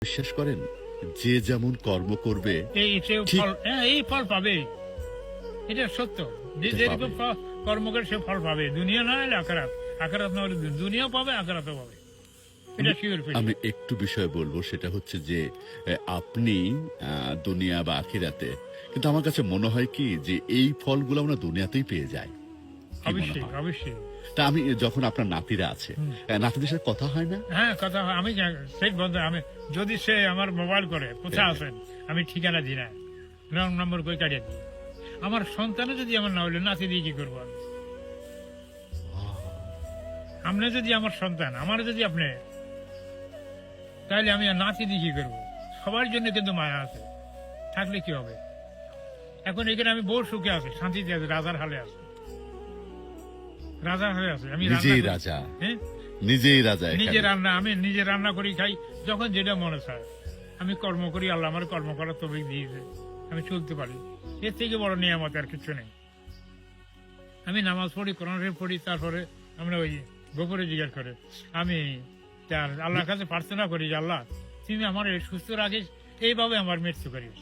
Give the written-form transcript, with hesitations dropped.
বিশ্বাস করেন যে যেমন কর্ম করবে ঠিক এই ফল পাবে, এটা সত্য। যে এটা যেরকম পাবে। কর্ম করে সে ফল পাবে, দুনিয়া না হলে আখেরাত, আখেরাত না হলে দুনিয়াও পাবে, আখেরাতও পাবে, এটা শিওর। আমি একটু বিষয় বলবো, সেটা হচ্ছে যে আপনি দুনিয়া বা আখিরাতে, কিন্তু আমার কাছে মনে হয় কি যে এই ফলগুলো আমরা দুনিয়াতেই পেয়ে যাই। কি মনে অবশ্যই হয়? অবশ্যই। তা আমি যখন আপনার নাতিরা আছে, নাতিদের সাথে কথা হয় না? হ্যাঁ, কথা হয়। আমি সেই বন্ধু, আমি যদি সে আমার মোবাইল করে কোথায় আছেন, আমি ঠিকানা দিই না, রং নম্বর করে কাটিয়ে দিই। আমার সন্তানও যদি আমার না হলে, নাতি দিয়ে কি করবো আমি? আপনি যদি আমার সন্তান, আমার যদি আপনি, তাহলে আমি আর নাতি দিয়ে কি করবো? সবার জন্য কিন্তু মায়া আছে, থাকলে কি হবে? এখন এখানে আমি বহু সুখে আছি, শান্তিতে আছি, রাজার হালে আছি, রাজার হালে আছি। আমি রান্না নিজেই করি। রাজা, হ্যাঁ, নিজেই রাজা নিজে এখানে। রান্না, আমি নিজে রান্না করি খাই, যখন যেটা মনে চায়। আমি কর্ম করি, আল্লাহ আমার কর্ম করার তৌফিক দিয়েছে, আমি চলতে পারি। এর থেকে বড় নিয়ামত আর কিছু নেই। আমি নামাজ পড়ি, কোরআন শরীফ পড়ি, তারপরে আমরা ওই গোপরে জিজ্ঞাসা করে আমি আল্লাহর কাছে প্রার্থনা করি যে আল্লাহ, তুমি আমার এই সুস্থ রাখিস, এইভাবে আমার মৃত্যু করিস।